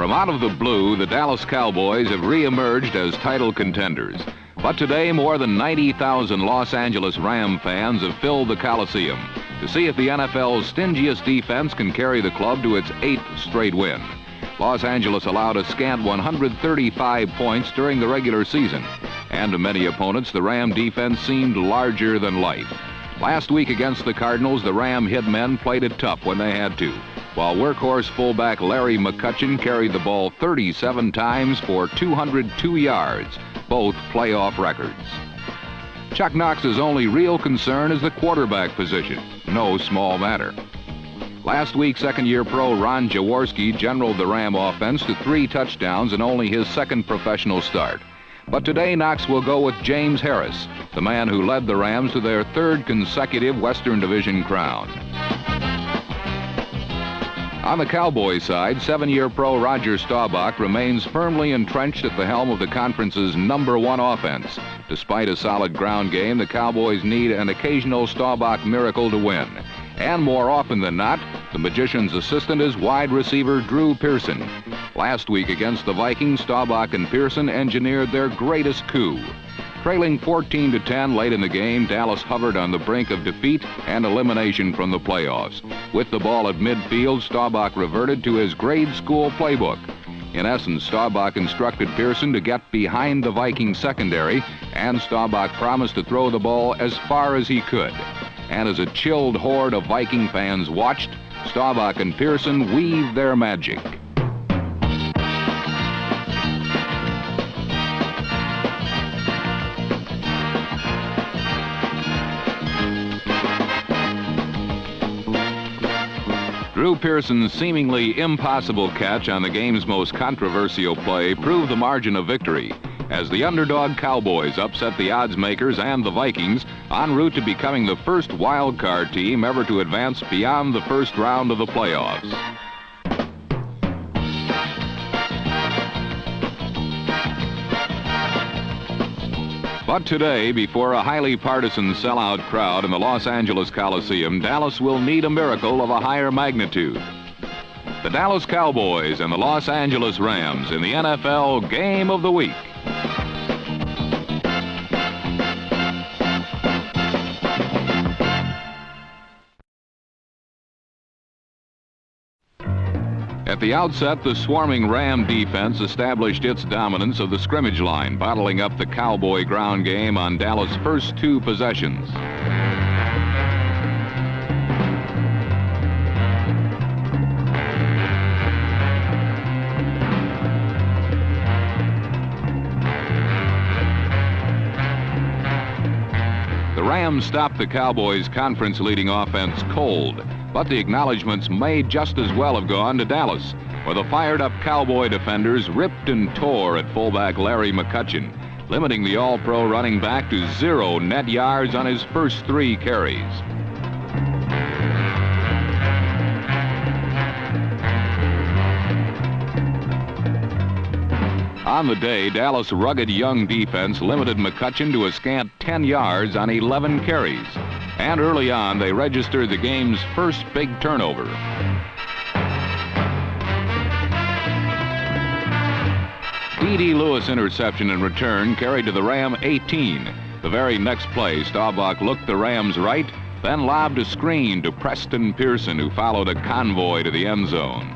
From out of the blue, the Dallas Cowboys have reemerged as title contenders. But today, more than 90,000 Los Angeles Ram fans have filled the Coliseum to see if the NFL's stingiest defense can carry the club to its 8th straight win. Los Angeles allowed a scant 135 points during the regular season, and to many opponents, the Ram defense seemed larger than life. Last week against the Cardinals, the Ram hitmen played it tough when they had to, while workhorse fullback Larry McCutcheon carried the ball 37 times for 202 yards, both playoff records. Chuck Knox's only real concern is the quarterback position, no small matter. Last week, second-year pro Ron Jaworski generaled the Ram offense to 3 touchdowns in only his second professional start. But today, Knox will go with James Harris, the man who led the Rams to their 3rd consecutive Western Division crown. On the Cowboys side, 7-year pro Roger Staubach remains firmly entrenched at the helm of the conference's #1 offense. Despite a solid ground game, the Cowboys need an occasional Staubach miracle to win. And more often than not, the magician's assistant is wide receiver Drew Pearson. Last week against the Vikings, Staubach and Pearson engineered their greatest coup. Trailing 14-10 late in the game, Dallas hovered on the brink of defeat and elimination from the playoffs. With the ball at midfield, Staubach reverted to his grade school playbook. In essence, Staubach instructed Pearson to get behind the Vikings secondary, and Staubach promised to throw the ball as far as he could. And as a chilled horde of Viking fans watched, Staubach and Pearson weaved their magic. Drew Pearson's seemingly impossible catch on the game's most controversial play proved the margin of victory, as the underdog Cowboys upset the odds makers and the Vikings en route to becoming the first wild card team ever to advance beyond the first round of the playoffs. But today, before a highly partisan sellout crowd in the Los Angeles Coliseum, Dallas will need a miracle of a higher magnitude. The Dallas Cowboys and the Los Angeles Rams in the NFL Game of the Week. At the outset, the swarming Ram defense established its dominance of the scrimmage line, bottling up the Cowboy ground game on Dallas' first 2 possessions. The Rams stopped the Cowboys' conference-leading offense cold, but the acknowledgments may just as well have gone to Dallas, where the fired-up Cowboy defenders ripped and tore at fullback Larry McCutcheon, limiting the All-Pro running back to 0 net yards on his first 3 carries. On the day, Dallas' rugged young defense limited McCutcheon to a scant 10 yards on 11 carries. And early on, they registered the game's first big turnover. D.D. Lewis interception in return carried to the Ram 18. The very next play, Staubach looked the Rams right, then lobbed a screen to Preston Pearson, who followed a convoy to the end zone.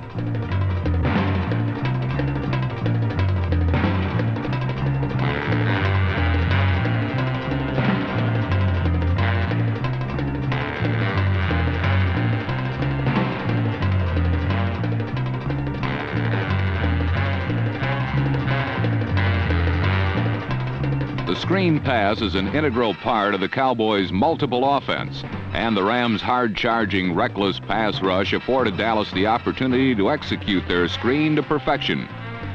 The screen pass is an integral part of the Cowboys' multiple offense, and the Rams' hard-charging, reckless pass rush afforded Dallas the opportunity to execute their screen to perfection.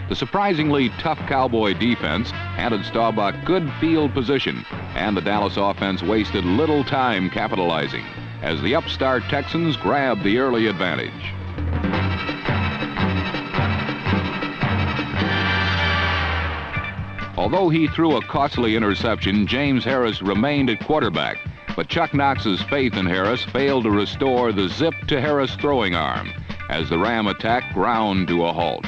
The surprisingly tough Cowboy defense handed Staubach good field position, and the Dallas offense wasted little time capitalizing, as the upstart Texans grabbed the early advantage. Although he threw a costly interception, James Harris remained at quarterback, but Chuck Knox's faith in Harris failed to restore the zip to Harris throwing arm as the Ram attack ground to a halt.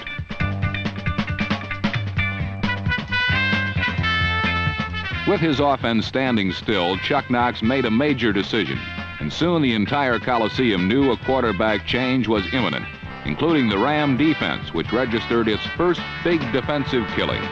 With his offense standing still, Chuck Knox made a major decision, and soon the entire Coliseum knew a quarterback change was imminent, including the Ram defense, which registered its first big defensive killing.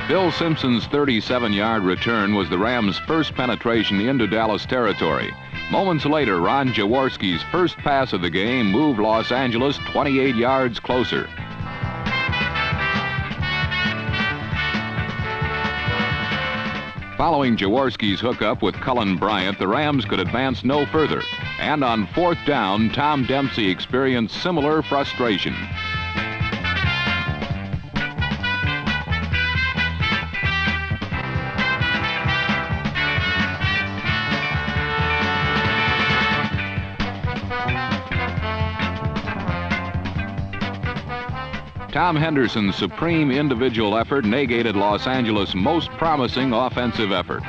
Bill Simpson's 37-yard return was the Rams' first penetration into Dallas territory. Moments later, Ron Jaworski's first pass of the game moved Los Angeles 28 yards closer. Following Jaworski's hookup with Cullen Bryant, the Rams could advance no further. And on fourth down, Tom Dempsey experienced similar frustration. Tom Henderson's supreme individual effort negated Los Angeles' most promising offensive effort.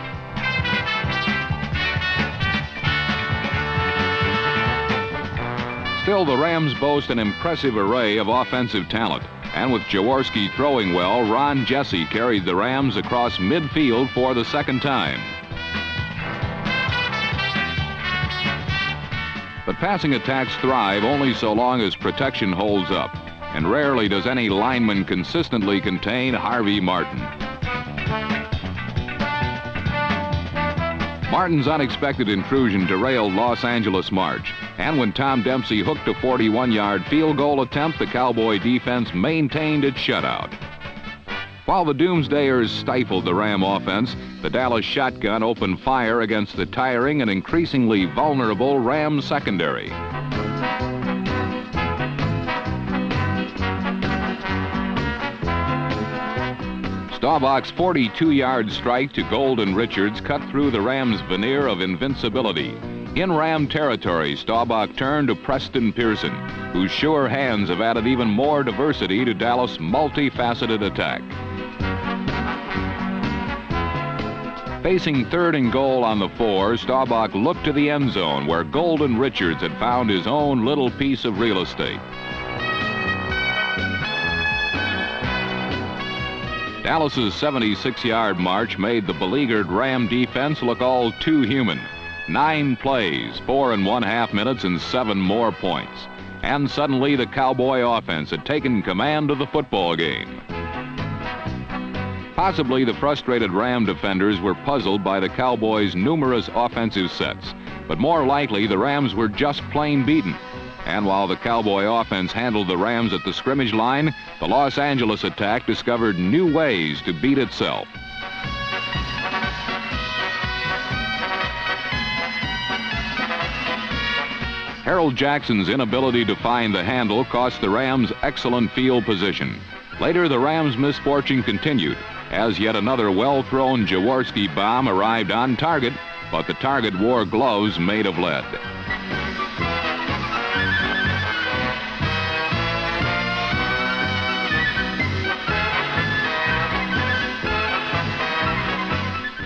Still, the Rams boast an impressive array of offensive talent. And with Jaworski throwing well, Ron Jesse carried the Rams across midfield for the second time. But passing attacks thrive only so long as protection holds up. And rarely does any lineman consistently contain Harvey Martin. Martin's unexpected intrusion derailed Los Angeles' march. And when Tom Dempsey hooked a 41-yard field goal attempt, the Cowboy defense maintained its shutout. While the Doomsdayers stifled the Ram offense, the Dallas shotgun opened fire against the tiring and increasingly vulnerable Ram secondary. Staubach's 42-yard strike to Golden Richards cut through the Rams' veneer of invincibility. In Ram territory, Staubach turned to Preston Pearson, whose sure hands have added even more diversity to Dallas' multifaceted attack. Facing third and goal on the 4, Staubach looked to the end zone where Golden Richards had found his own little piece of real estate. Dallas's 76-yard march made the beleaguered Ram defense look all too human. 9 plays, 4 1/2 minutes, and 7 more points. And suddenly the Cowboy offense had taken command of the football game. Possibly the frustrated Ram defenders were puzzled by the Cowboys' numerous offensive sets, but more likely the Rams were just plain beaten. And while the Cowboy offense handled the Rams at the scrimmage line, the Los Angeles attack discovered new ways to beat itself. Harold Jackson's inability to find the handle cost the Rams excellent field position. Later, the Rams' misfortune continued as yet another well-thrown Jaworski bomb arrived on target, but the target wore gloves made of lead.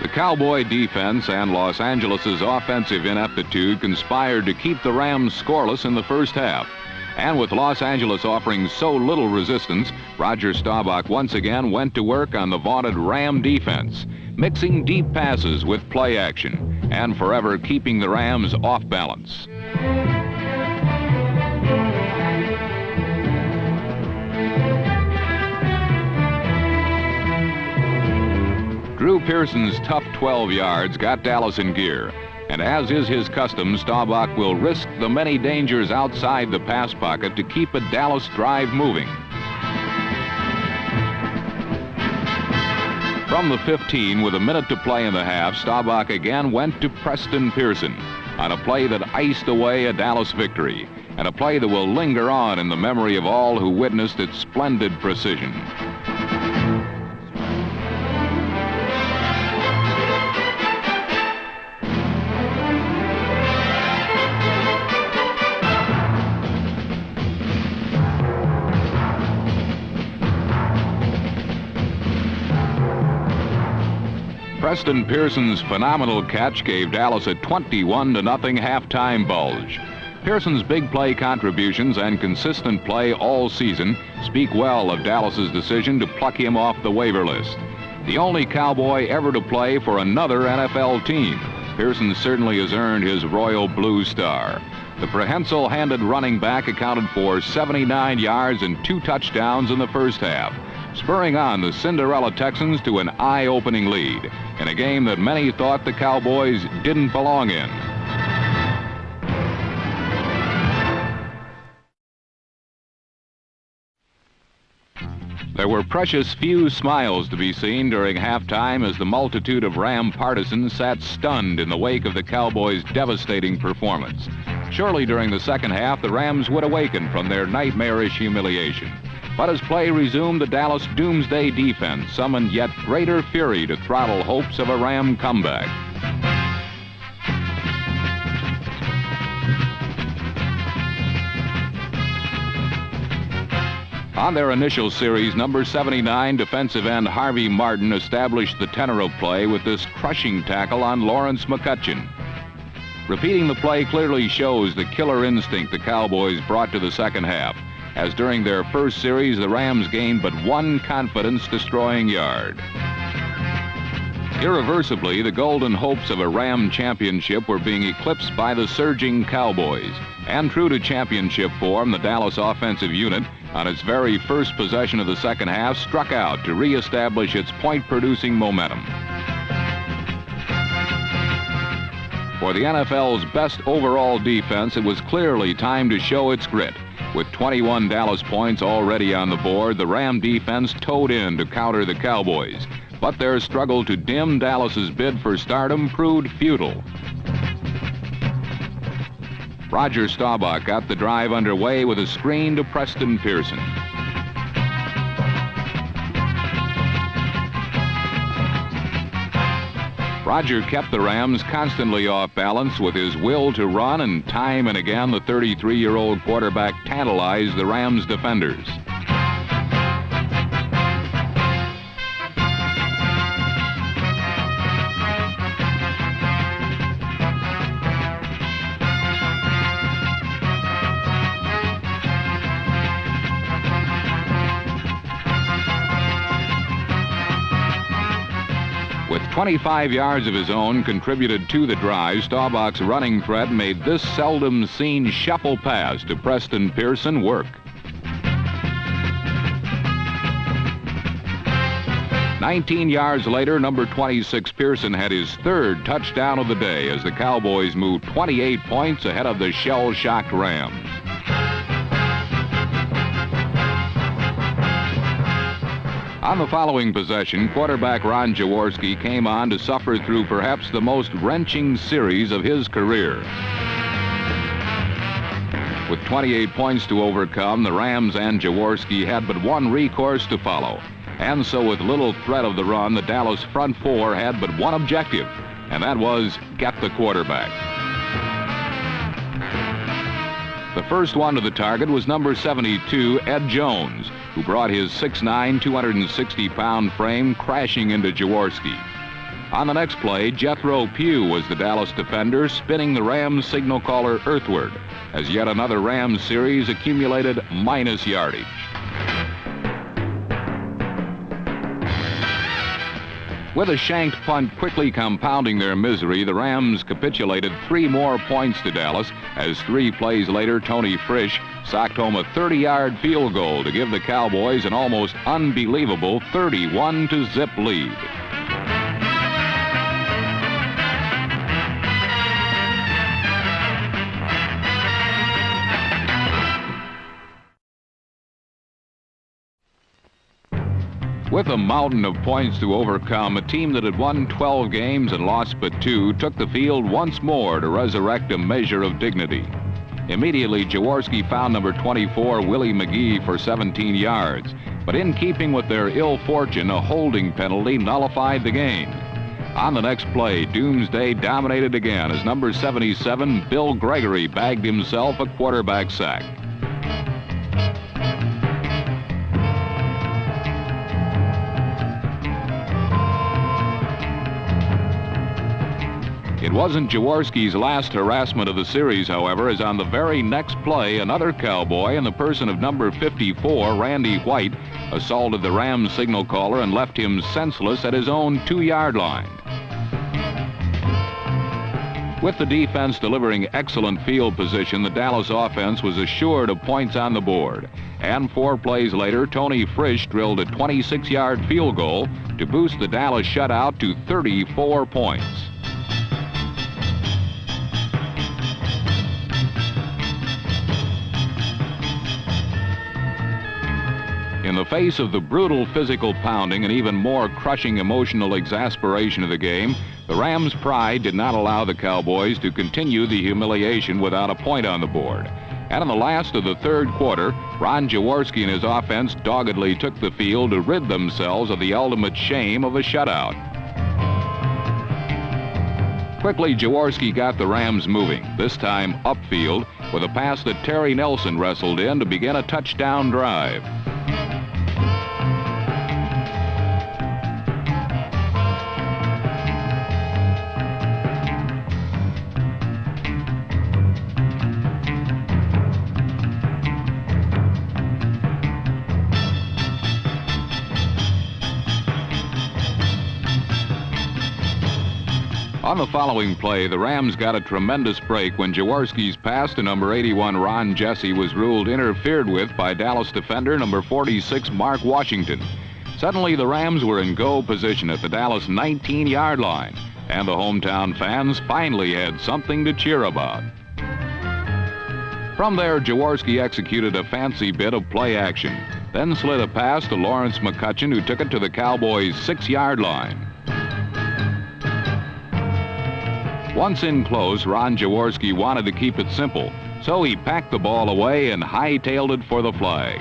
The Cowboy defense and Los Angeles' offensive ineptitude conspired to keep the Rams scoreless in the first half. And with Los Angeles offering so little resistance, Roger Staubach once again went to work on the vaunted Ram defense, mixing deep passes with play action and forever keeping the Rams off balance. Drew Pearson's tough 12 yards got Dallas in gear. And as is his custom, Staubach will risk the many dangers outside the pass pocket to keep a Dallas drive moving. From the 15, with a minute to play in the half, Staubach again went to Preston Pearson on a play that iced away a Dallas victory, and a play that will linger on in the memory of all who witnessed its splendid precision. Preston Pearson's phenomenal catch gave Dallas a 21-0 halftime bulge. Pearson's big play contributions and consistent play all season speak well of Dallas's decision to pluck him off the waiver list. The only Cowboy ever to play for another NFL team, Pearson certainly has earned his Royal Blue Star. The prehensile-handed running back accounted for 79 yards and 2 touchdowns in the first half, spurring on the Cinderella Texans to an eye-opening lead in a game that many thought the Cowboys didn't belong in. There were precious few smiles to be seen during halftime as the multitude of Ram partisans sat stunned in the wake of the Cowboys' devastating performance. Surely during the second half, the Rams would awaken from their nightmarish humiliation. But as play resumed, the Dallas Doomsday defense summoned yet greater fury to throttle hopes of a Ram comeback. On their initial series, number 79 defensive end Harvey Martin established the tenor of play with this crushing tackle on Lawrence McCutcheon. Repeating the play clearly shows the killer instinct the Cowboys brought to the second half, as during their first series, the Rams gained but one confidence-destroying yard. Irreversibly, the golden hopes of a Ram championship were being eclipsed by the surging Cowboys. And true to championship form, the Dallas offensive unit, on its very first possession of the second half, struck out to reestablish its point-producing momentum. For the NFL's best overall defense, it was clearly time to show its grit. With 21 Dallas points already on the board, the Ram defense towed in to counter the Cowboys. But their struggle to dim Dallas's bid for stardom proved futile. Roger Staubach got the drive underway with a screen to Preston Pearson. Roger kept the Rams constantly off balance with his will to run, and time and again the 33-year-old quarterback tantalized the Rams defenders. With 25 yards of his own contributed to the drive, Staubach's running threat made this seldom-seen shuffle pass to Preston Pearson work. 19 yards later, number 26 Pearson had his third touchdown of the day as the Cowboys moved 28 points ahead of the shell-shocked Rams. On the following possession, quarterback Ron Jaworski came on to suffer through perhaps the most wrenching series of his career. With 28 points to overcome, the Rams and Jaworski had but one recourse to follow. And so with little threat of the run, the Dallas front four had but one objective, and that was get the quarterback. The first one to the target was number 72, Ed Jones, who brought his 6'9", 260-pound frame crashing into Jaworski. On the next play, Jethro Pugh was the Dallas defender, spinning the Rams signal caller earthward, as yet another Rams series accumulated minus yardage. With a shanked punt quickly compounding their misery, the Rams capitulated 3 more points to Dallas as 3 plays later, Tony Frisch socked home a 30-yard field goal to give the Cowboys an almost unbelievable 31-0 lead. With a mountain of points to overcome, a team that had won 12 games and lost but 2 took the field once more to resurrect a measure of dignity. Immediately, Jaworski found number 24, Willie McGee, for 17 yards. But in keeping with their ill fortune, a holding penalty nullified the game. On the next play, Doomsday dominated again as number 77, Bill Gregory, bagged himself a quarterback sack. wasn't Jaworski's last harassment of the series, however, as on the very next play, another Cowboy, in the person of number 54, Randy White, assaulted the Rams signal caller and left him senseless at his own 2-yard line. With the defense delivering excellent field position, the Dallas offense was assured of points on the board. And 4 plays later, Tony Frisch drilled a 26-yard field goal to boost the Dallas shutout to 34 points. In the face of the brutal physical pounding and even more crushing emotional exasperation of the game, the Rams' pride did not allow the Cowboys to continue the humiliation without a point on the board. And in the last of the third quarter, Ron Jaworski and his offense doggedly took the field to rid themselves of the ultimate shame of a shutout. Quickly, Jaworski got the Rams moving, this time upfield, with a pass that Terry Nelson wrestled in to begin a touchdown drive. On the following play, the Rams got a tremendous break when Jaworski's pass to number 81, Ron Jesse, was ruled interfered with by Dallas defender number 46, Mark Washington. Suddenly, the Rams were in go position at the Dallas 19-yard line, and the hometown fans finally had something to cheer about. From there, Jaworski executed a fancy bit of play action, then slid a pass to Lawrence McCutcheon, who took it to the Cowboys' 6-yard line. Once in close, Ron Jaworski wanted to keep it simple, so he packed the ball away and hightailed it for the flag.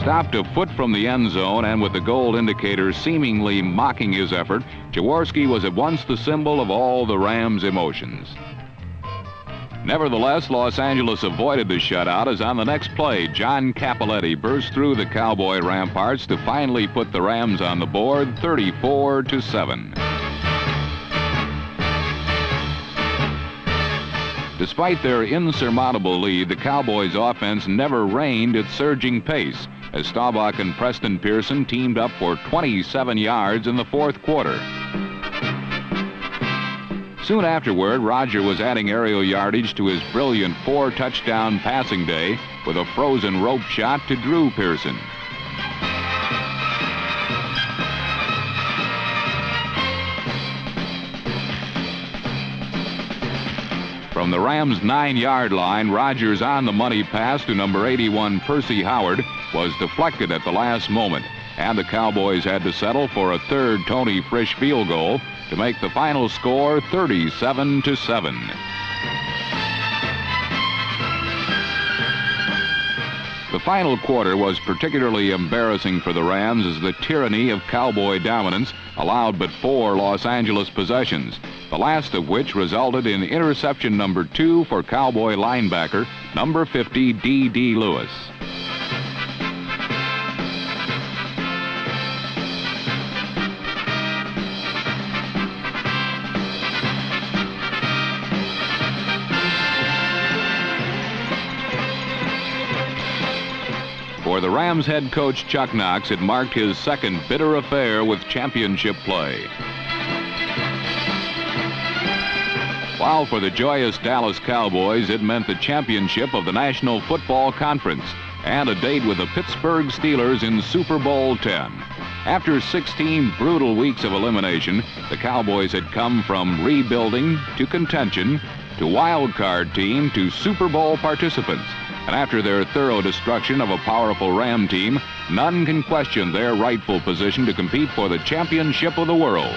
Stopped a foot from the end zone, and with the goal indicator seemingly mocking his effort, Jaworski was at once the symbol of all the Rams' emotions. Nevertheless, Los Angeles avoided the shutout as on the next play, John Cappelletti burst through the Cowboy ramparts to finally put the Rams on the board 34-7. Despite their insurmountable lead, the Cowboys' offense never reined its surging pace as Staubach and Preston Pearson teamed up for 27 yards in the fourth quarter. Soon afterward, Roger was adding aerial yardage to his brilliant 4-touchdown passing day with a frozen rope shot to Drew Pearson. From the Rams' 9-yard line, Rogers' on-the-money pass to number 81, Percy Howard, was deflected at the last moment, and the Cowboys had to settle for a third Tony Frisch field goal to make the final score 37-7. The final quarter was particularly embarrassing for the Rams as the tyranny of Cowboy dominance allowed but 4 Los Angeles possessions, the last of which resulted in interception number 2 for Cowboy linebacker number 50, D.D. Lewis. For the Rams head coach Chuck Knox, it marked his second bitter affair with championship play. While for the joyous Dallas Cowboys, it meant the championship of the National Football Conference and a date with the Pittsburgh Steelers in Super Bowl X. After 16 brutal weeks of elimination, the Cowboys had come from rebuilding to contention to wild card team to Super Bowl participants. And after their thorough destruction of a powerful Ram team, none can question their rightful position to compete for the championship of the world.